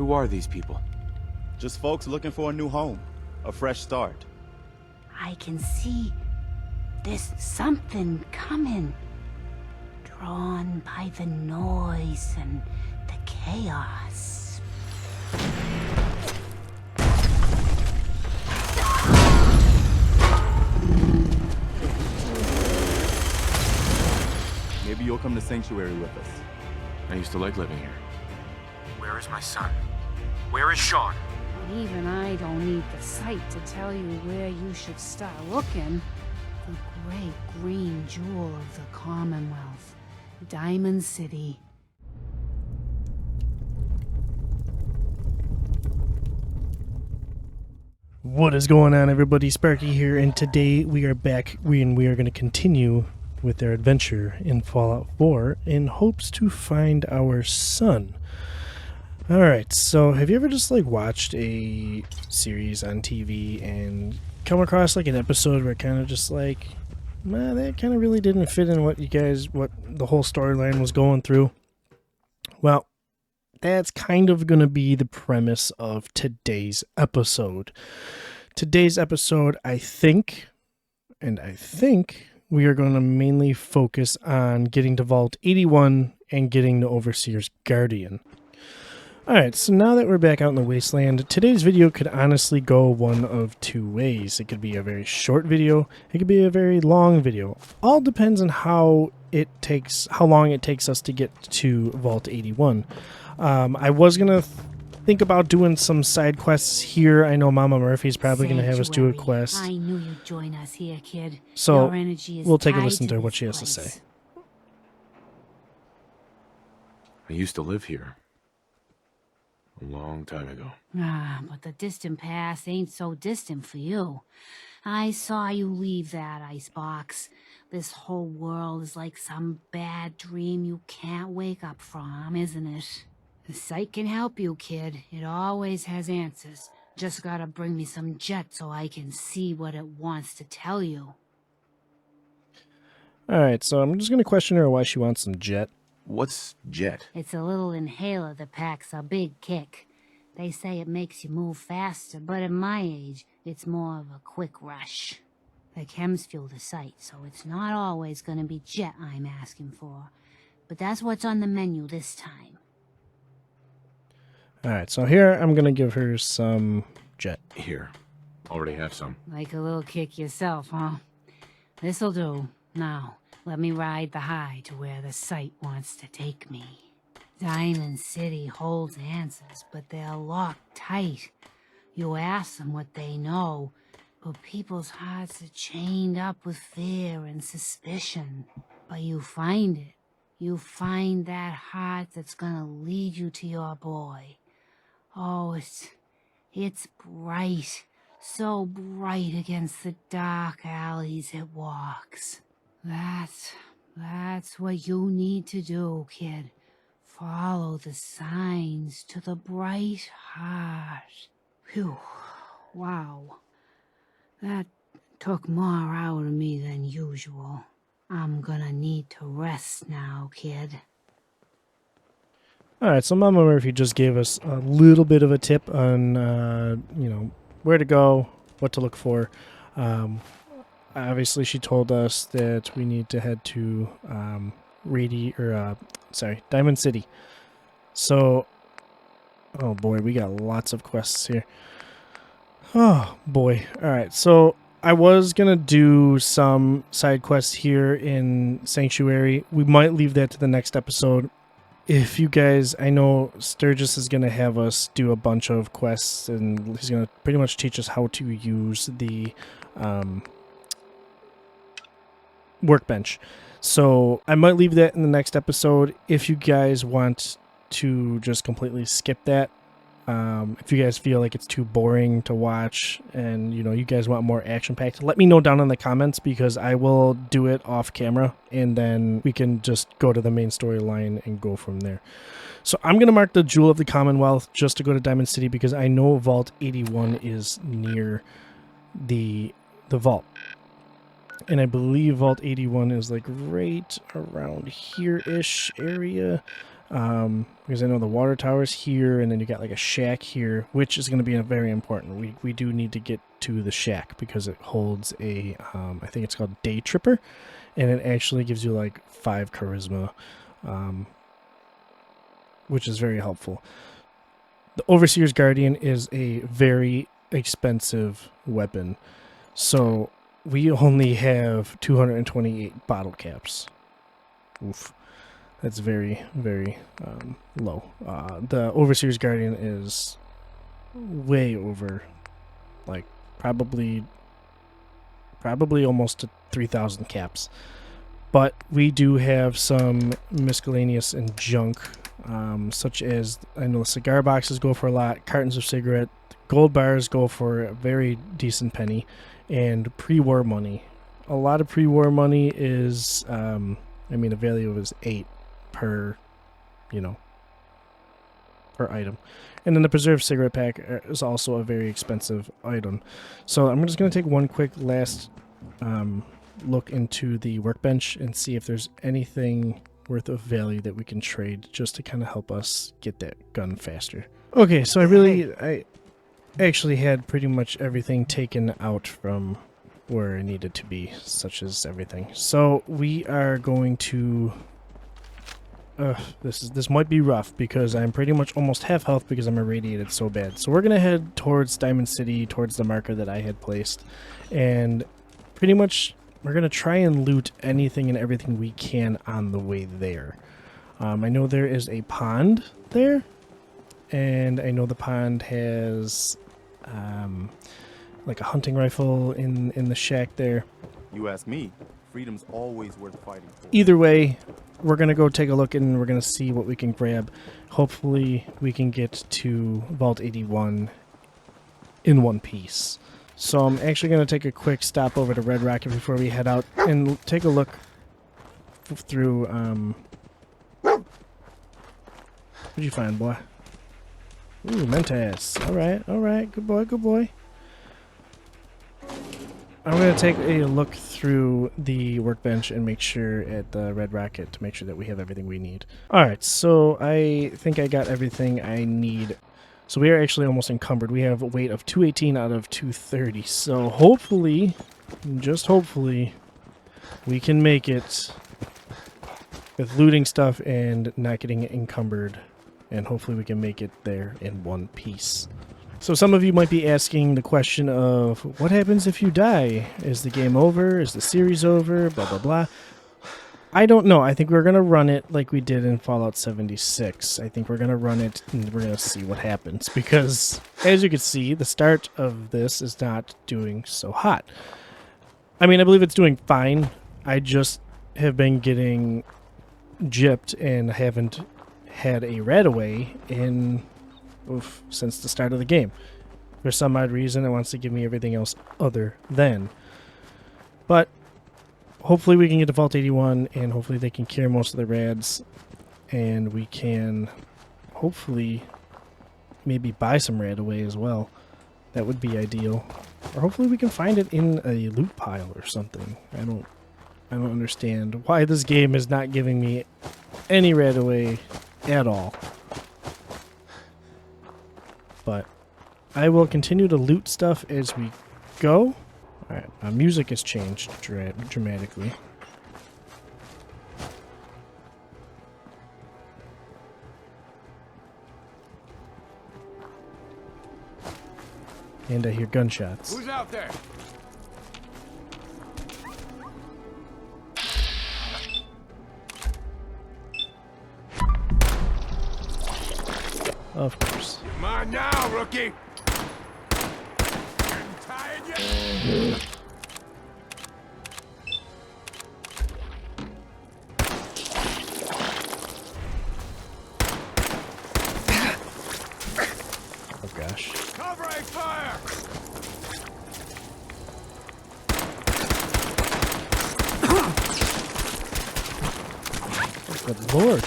Who are these people? Just folks looking for a new home, a fresh start. I can see there's something coming. Drawn by the noise and the chaos. Maybe you'll come to Sanctuary with us. I used to like living here. Where is my son? Where is Sean? Even I don't need the sight to tell you where you should start looking. The great green jewel of the Commonwealth. Diamond City. What is going on, everybody? Sparky here, and today we are back and we are going to continue with our adventure in Fallout 4 in hopes to find our son. Alright, so have you ever just watched a series on TV and come across an episode where kind of just man, that kind of really didn't fit in what the whole storyline was going through? Well, that's kind of going to be the premise of today's episode. Today's episode, I think we are going to mainly focus on getting to Vault 81 and getting the Overseer's Guardian. Alright, so now that we're back out in the wasteland, today's video could honestly go one of two ways. It could be a very short video, it could be a very long video. All depends on how long it takes us to get to Vault 81. I was going to think about doing some side quests here. I know Mama Murphy's probably going to have us do a quest. I knew you'd join us here, kid. So Your energy is we'll take a tied listen to what this she has to place. say. I used to live here. A long time ago. Ah, but the distant past ain't so distant for you. I saw you leave that icebox. This whole world is like some bad dream you can't wake up from, isn't it? The sight can help you, kid. It always has answers. Just gotta bring me some jet so I can see what it wants to tell you. Alright, so I'm just going to question her why she wants some jet. What's jet? It's a little inhaler that packs a big kick. They say it makes you move faster, but at my age, it's more of a quick rush. The chems fuel the site, so it's not always gonna be jet I'm asking for. But that's what's on the menu this time. Alright, so here I'm going to give her some jet. Here. Already have some. Like a little kick yourself, huh? This'll do. Now, let me ride the high to where the site wants to take me. Diamond City holds answers, but they're locked tight. You ask them what they know, but people's hearts are chained up with fear and suspicion. But you find it. You find that heart that's gonna lead you to your boy. Oh, it's bright. So bright against the dark alleys it walks. That's what you need to do, kid. Follow the signs to the bright heart. Phew. Wow. That took more out of me than usual. I'm gonna need to rest now, kid. Alright, so Mama Murphy just gave us a little bit of a tip on, where to go, what to look for. Obviously, she told us that we need to head to Diamond City. So, oh boy, we got lots of quests here. Oh boy. Alright, so I was gonna do some side quests here in Sanctuary. We might leave that to the next episode. If you guys, I know Sturgis is gonna have us do a bunch of quests, and he's gonna pretty much teach us how to use the workbench. So I might leave that in the next episode. If you guys want to just completely skip that, if you guys feel like it's too boring to watch and you guys want more action packed, let me know down in the comments, because I will do it off camera and then we can just go to the main storyline and go from there. So I'm going to mark the Jewel of the Commonwealth just to go to Diamond City, because I know Vault 81 is near the vault. And I believe Vault 81 is right around here-ish area. Because I know the water tower's here, and then you got like a shack here, which is going to be very important. We do need to get to the shack because it holds a, I think it's called Day Tripper, and it actually gives you like 5 charisma, which is very helpful. The Overseer's Guardian is a very expensive weapon, so we only have 228 bottle caps. Oof. That's very, very low. The Overseer's Guardian is way over, like, probably almost to 3,000 caps. But we do have some miscellaneous and junk, such as, I know the cigar boxes go for a lot, cartons of cigarette, gold bars go for a very decent penny, and pre-war money. A lot of pre-war money is, the value is 8 per, per item. And then the preserved cigarette pack is also a very expensive item. So I'm just going to take one quick last look into the workbench and see if there's anything worth of value that we can trade just to kind of help us get that gun faster. Okay, so I actually had pretty much everything taken out from where it needed to be, such as everything. So we are going to... this might be rough because I'm pretty much almost half health because I'm irradiated so bad. So we're going to head towards Diamond City, towards the marker that I had placed. And pretty much we're going to try and loot anything and everything we can on the way there. I know there is a pond there. And I know the pond has like a hunting rifle in the shack there. You ask me, freedom's always worth fighting for. Either way, we're going to go take a look and we're going to see what we can grab. Hopefully we can get to Vault 81 in one piece. So I'm actually going to take a quick stop over to Red Rocket before we head out and take a look through... What'd you find, boy? Ooh, Mentas. Alright. Good boy. I'm going to take a look through the workbench and make sure at the Red Rocket to make sure that we have everything we need. Alright, so I think I got everything I need. So we are actually almost encumbered. We have a weight of 218 out of 230. So hopefully, just hopefully, we can make it with looting stuff and not getting encumbered. And hopefully we can make it there in one piece. So some of you might be asking the question of, what happens if you die? Is the game over? Is the series over? Blah, blah, blah. I don't know. I think we're going to run it like we did in Fallout 76. I think we're going to run it and we're going to see what happens. Because, as you can see, the start of this is not doing so hot. I mean, I believe it's doing fine. I just have been getting gypped and haven't had a rat-away since the start of the game. For some odd reason, it wants to give me everything else other than. But hopefully we can get to Vault 81, and hopefully they can clear most of the rads, and we can hopefully maybe buy some rat-away as well. That would be ideal. Or hopefully we can find it in a loot pile or something. I don't understand why this game is not giving me any rat-away at all. But I will continue to loot stuff as we go. Alright, my music has changed dramatically. And I hear gunshots. Who's out there? Of course. Come on now, rookie! Tired yet? Oh gosh. Covering fire! Oh, good lord.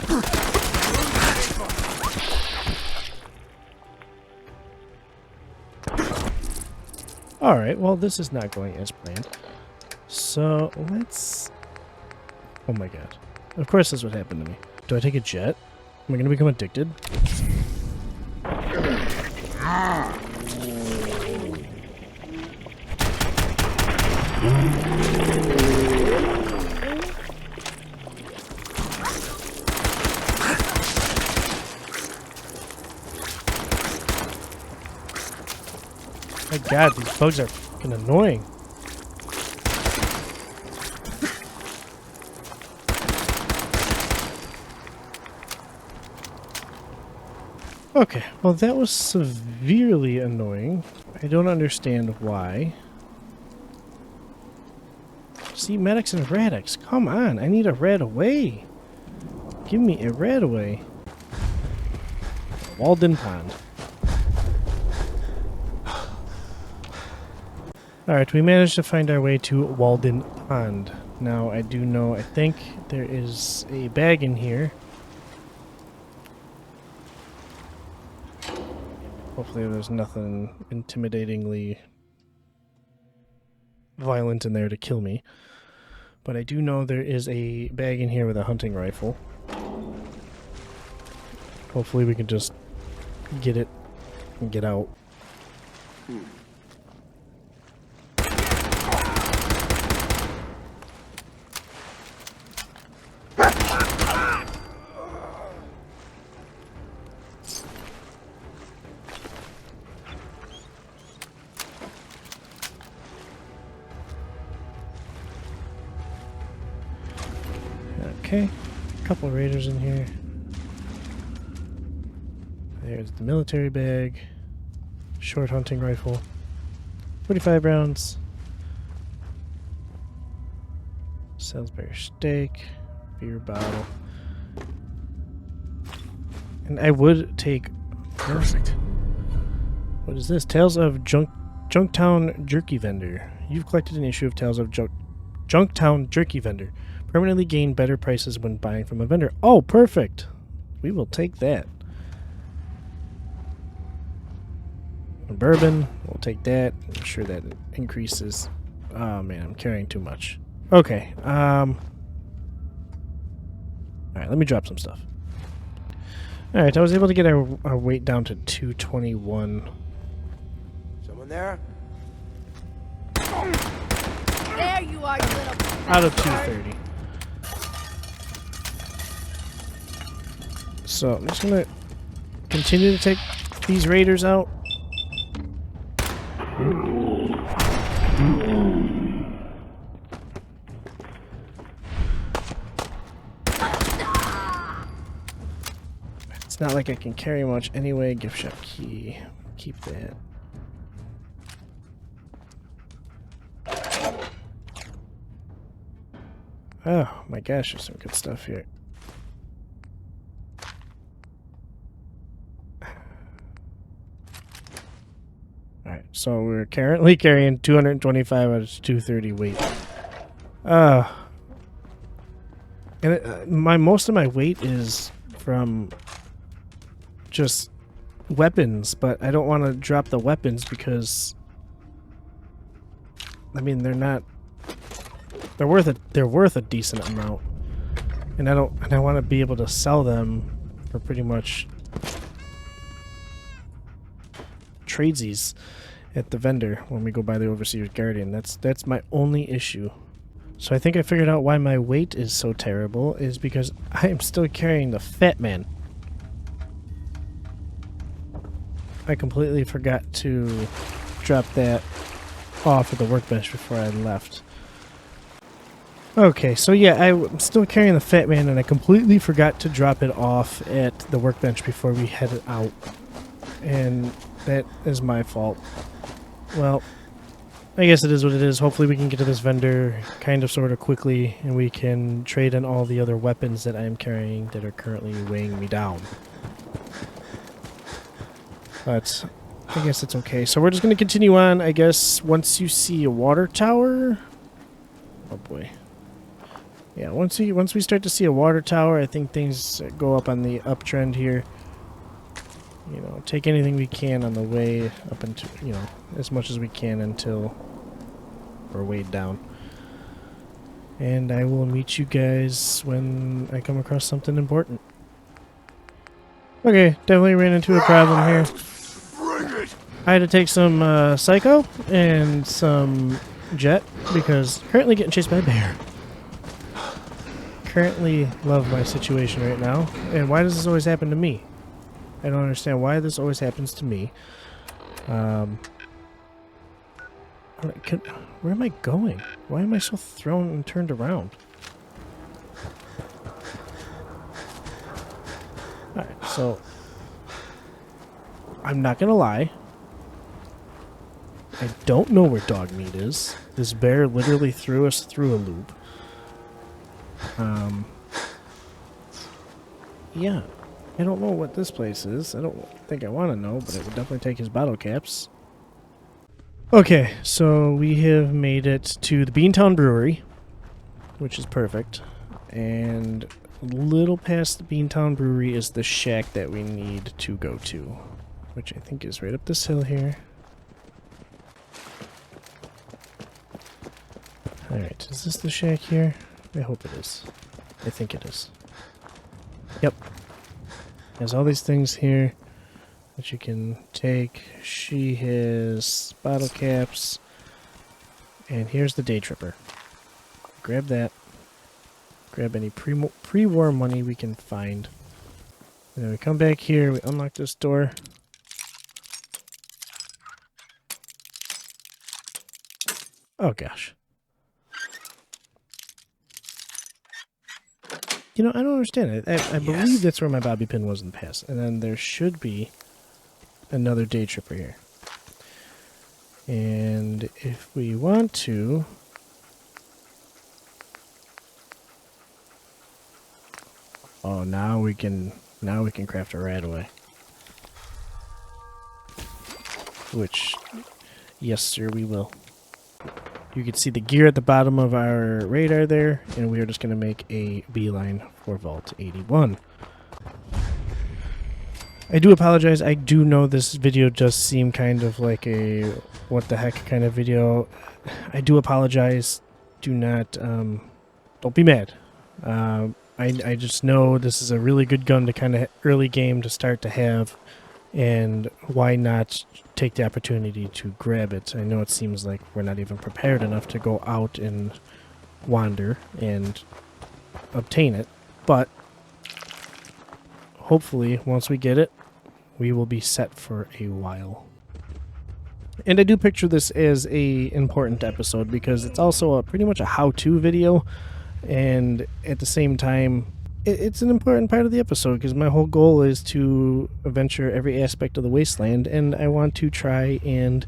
Alright, well this is not going as planned. So let's... Oh my god. Of course this would happen to me. Do I take a jet? Am I gonna become addicted? My god, these bugs are fucking annoying. Okay, well that was severely annoying. I don't understand why. See, medics and radics, come on, I need a rat away. Give me a rat away. Walden Pond. Alright, we managed to find our way to Walden Pond. Now, I do know, I think there is a bag in here. Hopefully there's nothing intimidatingly violent in there to kill me. But I do know there is a bag in here with a hunting rifle. Hopefully we can just get it and get out. Okay, a couple of raiders in here. There's the military bag, short hunting rifle, 45 rounds, Salisbury steak, beer bottle, and I would take. Perfect. What is this? Tales of Junktown Jerky Vendor. You've collected an issue of Tales of Junktown Jerky Vendor. Permanently gain better prices when buying from a vendor. Oh, perfect. We will take that. Bourbon, we'll take that. I'm sure that increases. Oh man, I'm carrying too much. Okay. Alright, let me drop some stuff. Alright, I was able to get our weight down to 221. Someone there? There you are, you little... Out of 230. So I'm just gonna continue to take these raiders out. It's not like I can carry much anyway. Gift shop key. Keep that. Oh my gosh, there's some good stuff here. Alright, so we're currently carrying 225 out of 230 weight. And most of my weight is from just weapons, but I don't want to drop the weapons because I mean they're worth a decent amount, and I want to be able to sell them for pretty much tradesies at the vendor when we go buy the Overseer's Guardian. That's my only issue. So I think I figured out why my weight is so terrible is because I am still carrying the Fat Man. I completely forgot to drop that off at the workbench before I left. Okay, so yeah, I'm still carrying the Fat Man, and I completely forgot to drop it off at the workbench before we headed out. And that is my fault. Well, I guess it is what it is. Hopefully we can get to this vendor kind of sort of quickly, and we can trade in all the other weapons that I am carrying that are currently weighing me down. But I guess it's okay. So we're just going to continue on, I guess, once you see a water tower. Oh boy. Yeah, once we start to see a water tower, I think things go up on the uptrend here. You know, take anything we can on the way up into, you know, as much as we can until we're weighed down. And I will meet you guys when I come across something important. Okay, definitely ran into a problem here. I had to take some Psycho and some Jet because currently getting chased by a bear. Currently love my situation right now. And why does this always happen to me? I don't understand why this always happens to me. Where am I going? Why am I so thrown and turned around? Alright, so I'm not gonna lie. I don't know where dog meat is. This bear literally threw us through a loop. Yeah. I don't know what this place is. I don't think I want to know, but it would definitely take his bottle caps. Okay, so we have made it to the Beantown Brewery, which is perfect. And a little past the Beantown Brewery is the shack that we need to go to, which I think is right up this hill here. Alright, is this the shack here? I hope it is. I think it is. Yep. There's all these things here that you can take. She has bottle caps. And here's the day tripper. Grab that. Grab any pre-war money we can find. And then we come back here, we unlock this door. Oh gosh. You know, I don't understand it. I believe that's where my bobby pin was in the past. And then there should be another day tripper here. And if we want to... Oh, now we can craft a right-away. Which, yes sir, we will. You can see the gear at the bottom of our radar there, and we are just going to make a beeline for Vault 81. I do apologize. I do know this video does seem kind of like a what the heck kind of video. I do apologize. Do not, don't be mad. I just know this is a really good gun to kind of early game to start to have, and why not take the opportunity to grab it? I know it seems like we're not even prepared enough to go out and wander and obtain it, but hopefully once we get it, we will be set for a while. And I do picture this as a important episode because it's also pretty much a how-to video, and at the same time it's an important part of the episode because my whole goal is to adventure every aspect of the wasteland, and I want to try and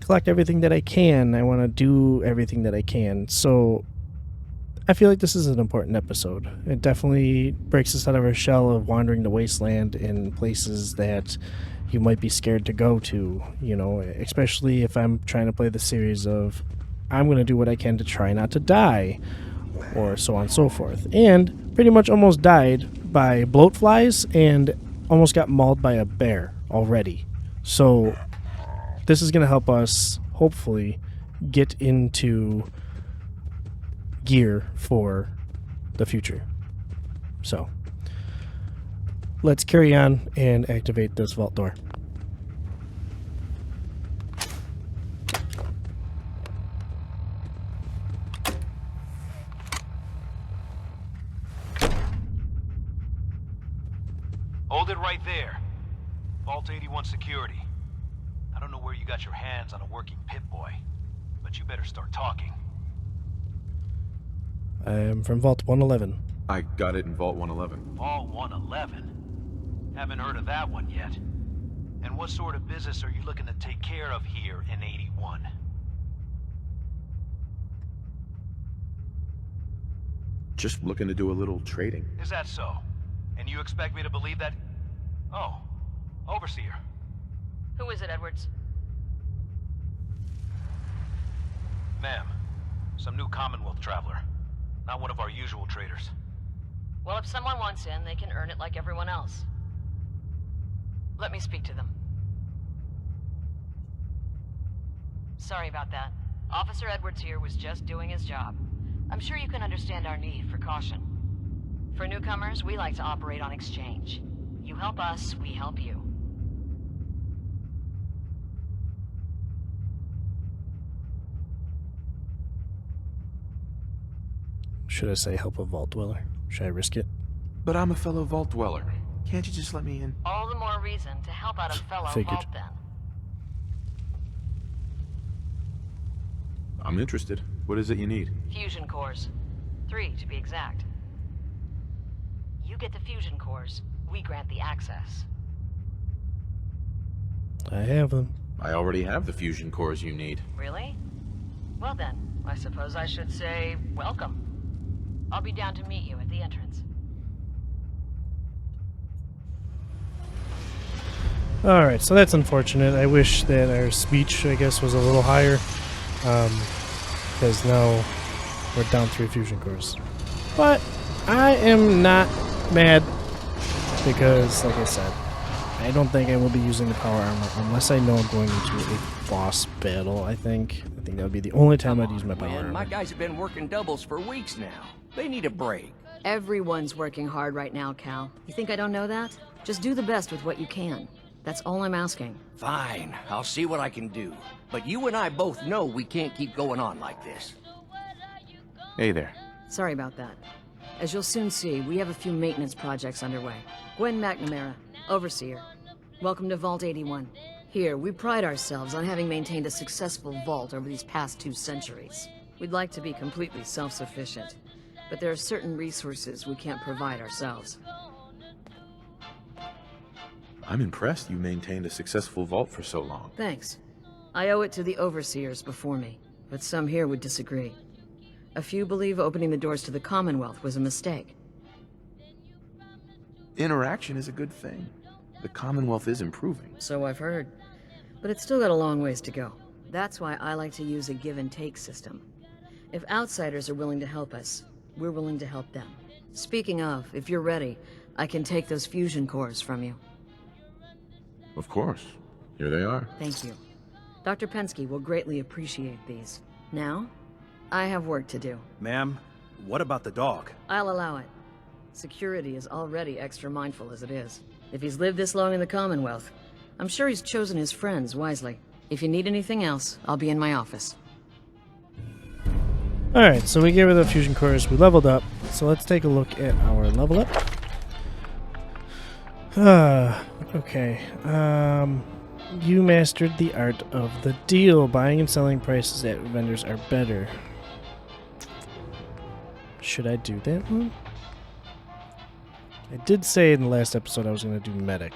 collect everything that I can. I want to do everything that I can. So I feel like this is an important episode. It definitely breaks us out of our shell of wandering the wasteland in places that you might be scared to go to, you know, especially if I'm trying to play the series of I'm going to do what I can to try not to die, or so on and so forth. And pretty much almost died by bloat-flies and almost got mauled by a bear already. So this is going to help us hopefully get into gear for the future. So let's carry on and activate this vault door. Hold it right there. Vault 81 security. I don't know where you got your hands on a working Pip-Boy, but you better start talking. I am from Vault 111. I got it in Vault 111. Vault 111? Haven't heard of that one yet. And what sort of business are you looking to take care of here in 81? Just looking to do a little trading. Is that so? And you expect me to believe that? Oh, Overseer. Who is it, Edwards? Ma'am, some new Commonwealth traveler. Not one of our usual traders. Well, if someone wants in, they can earn it like everyone else. Let me speak to them. Sorry about that. Officer Edwards here was just doing his job. I'm sure you can understand our need for caution. For newcomers, we like to operate on exchange. You help us, we help you. Should I say help a vault dweller? Should I risk it? But I'm a fellow vault dweller. Can't you just let me in? All the more reason to help out a fellow Figured. vault then. I'm interested. What is it you need? Fusion cores. 3 to be exact. You get the fusion cores, we grant the access. I have them. I already have the fusion cores you need. Really? Well then, I suppose I should say welcome. I'll be down to meet you at the entrance. Alright, so that's unfortunate. I wish that our speech, I guess, was a little higher. Because now we're down 3 fusion cores. But I am not mad because, like I said, I don't think I will be using the power armor unless I know I'm going into a boss battle, I think. I think that would be the only time I'd use my power armor. My guys have been working doubles for weeks now. They need a break. Everyone's working hard right now, Cal. You think I don't know that? Just do the best with what you can. That's all I'm asking. Fine, I'll see what I can do. But you and I both know we can't keep going on like this. Hey there. Sorry about that. As you'll soon see, we have a few maintenance projects underway. Gwen McNamara, Overseer. Welcome to Vault 81. Here, we pride ourselves on having maintained a successful vault over these past 2 centuries. We'd like to be completely self-sufficient, but there are certain resources we can't provide ourselves. I'm impressed you maintained a successful vault for so long. Thanks. I owe it to the Overseers before me, but some here would disagree. A few believe opening the doors to the Commonwealth was a mistake. Interaction is a good thing. The Commonwealth is improving. So I've heard. But it's still got a long ways to go. That's why I like to use a give-and-take system. If outsiders are willing to help us, we're willing to help them. Speaking of, if you're ready, I can take those fusion cores from you. Of course. Here they are. Thank you. Dr. Pensky will greatly appreciate these. Now, I have work to do. Ma'am, what about the dog? I'll allow it. Security is already extra mindful as it is. If he's lived this long in the Commonwealth, I'm sure he's chosen his friends wisely. If you need anything else, I'll be in my office. Alright, so we gave her the fusion cores, we leveled up, so let's take a look at our level up. Okay. You mastered the art of the deal. Buying and selling prices at vendors are better. Should I do that one? I did say in the last episode I was going to do medic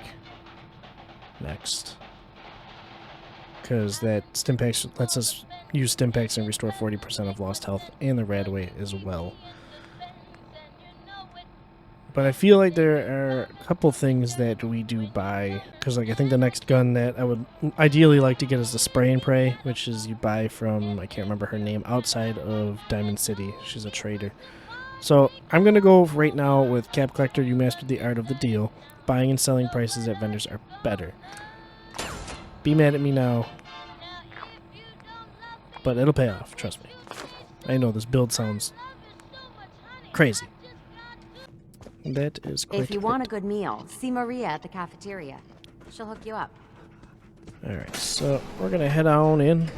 next. Because that Stimpaks lets us use Stimpaks and restore 40% of lost health and the Radaway as well. But I feel like there are a couple things that we do buy. Because like I think the next gun that I would ideally like to get is the Spray and Pray, which is you buy from, I can't remember her name, outside of Diamond City. She's a trader. So I'm going to go right now with Cap Collector. You mastered the art of the deal. Buying and selling prices at vendors are better. Be mad at me now. But it'll pay off, trust me. I know this build sounds crazy. That is great. If you want a good meal, see Maria at the cafeteria. She'll hook you up. Alright, so we're going to head on in.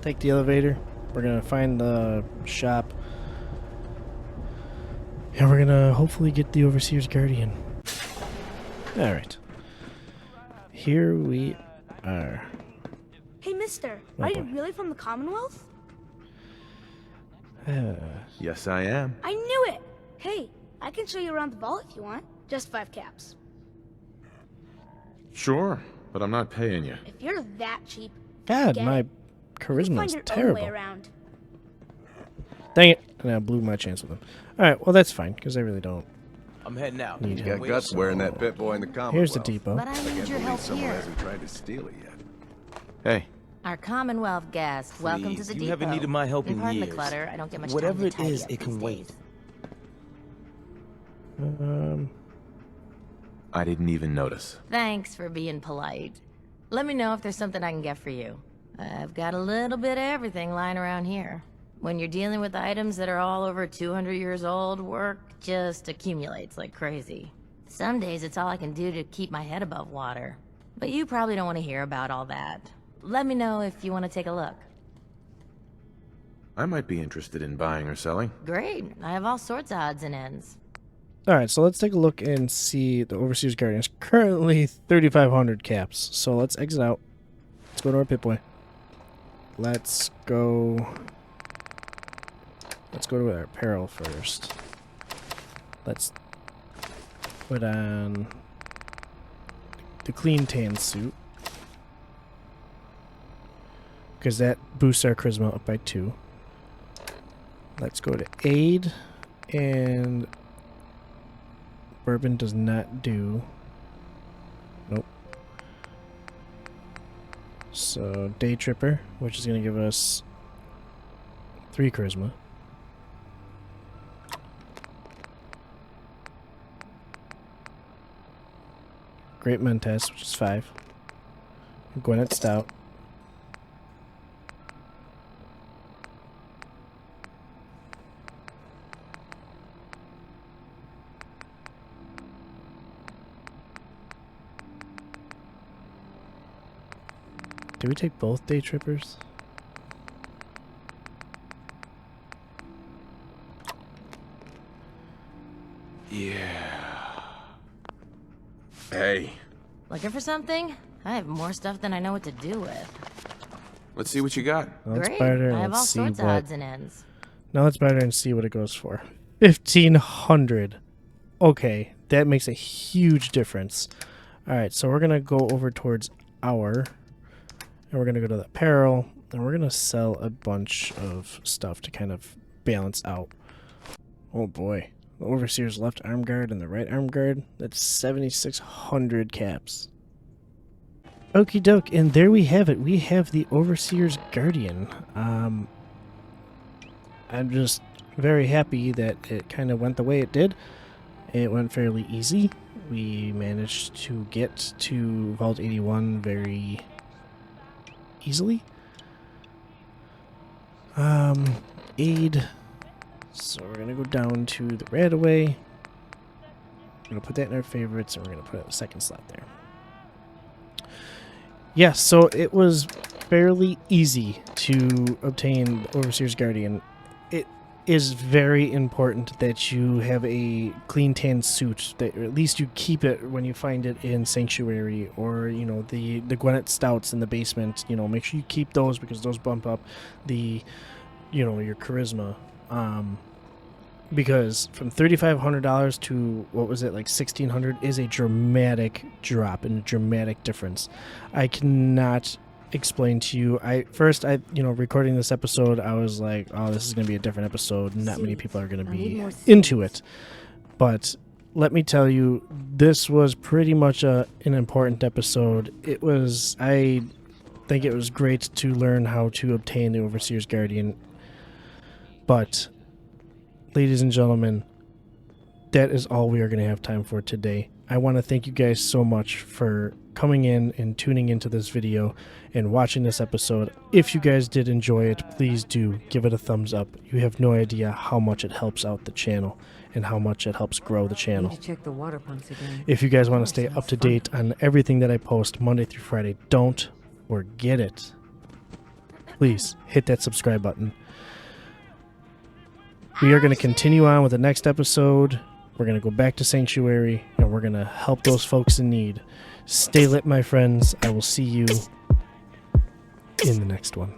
Take the elevator. We're going to find the shop. And we're going to hopefully get the Overseer's Guardian. Alright. Here we are. Hey, mister, Oh, are you boy. really from the Commonwealth? Yes, I am. I knew it! Hey, I can show you around the vault if you want. Just 5 caps. Sure, but I'm not paying you. If you're that cheap, God, get my it. charisma Find is your own terrible. way around. Dang it. And I blew my chance with him. Alright, well that's fine, because I really don't I'm heading out. need You him. got guts wearing that pit boy in the Commonwealth. Here's the depot. But I need your help Someone here. hasn't tried to steal it yet. Hey, Our Commonwealth guest, welcome to Please, the you depot. haven't needed my help in Pardon the years. clutter. I don't get much Whatever time it to tidy is, up it can these wait. days. I didn't even notice. Thanks for being polite. Let me know if there's something I can get for you. I've got a little bit of everything lying around here. When you're dealing with items that are all over 200 years old, work just accumulates like crazy. Some days it's all I can do to keep my head above water. But you probably don't want to hear about all that. Let me know if you want to take a look. I might be interested in buying or selling. Great. I have all sorts of odds and ends. Alright, so let's take a look and see the Overseer's Guardian is currently 3,500 caps. So let's exit out. Let's go to our Pip-Boy. Let's go to our apparel first. Let's put on the clean tan suit, because that boosts our charisma up by 2. Let's go to aid, and bourbon does not do. Nope. So day tripper, which is going to give us 3 charisma. Great Mentes, which is 5. Gwinnett Stout. Did we take both day trippers? Yeah. Hey, Looking for something? I have more stuff than I know what to do with. let's see what you got. Let's Great. barter I and have all let's see sorts of what. odds and ends. Now let's barter and see what it goes for. 1,500. Okay, that makes a huge difference. Alright, so we're gonna go over towards our, and we're gonna go to the apparel, and we're gonna sell a bunch of stuff to kind of balance out. Oh boy. The Overseer's left arm guard and the right arm guard, that's 7,600 caps. Okie doke, and there we have it. We have the Overseer's Guardian. I'm just very happy that it kind of went the way it did. It went fairly easy. We managed to get to Vault 81 very easily. Aid. So we're going to go down to the Radaway. We're going to put that in our favorites, and we're going to put it in the second slot there. Yeah, so it was fairly easy to obtain the Overseer's Guardian. It is very important that you have a clean tan suit, that or at least you keep it when you find it in Sanctuary, or, you know, the Gwinnett Stouts in the basement. You know, make sure you keep those, because those bump up the, you know, your charisma. Because from $3,500 to, what was it, like $1,600 is a dramatic drop and a dramatic difference. I cannot explain to you. You know, recording this episode, I was like, oh, this is going to be a different episode. Not many people are going to be into it. But let me tell you, this was pretty much an important episode. I think it was great to learn how to obtain the Overseer's Guardian. But ladies and gentlemen, that is all we are going to have time for today. I want to thank you guys so much for coming in and tuning into this video and watching this episode. If you guys did enjoy it, please do give it a thumbs up. You have no idea how much it helps out the channel and how much it helps grow the channel. Need to check the water pumps again. If you guys want to stay up to date on everything that I post Monday through Friday, don't forget it. Please hit that subscribe button. We are going to continue on with the next episode. We're going to go back to Sanctuary, and we're going to help those folks in need. Stay lit, my friends. I will see you in the next one.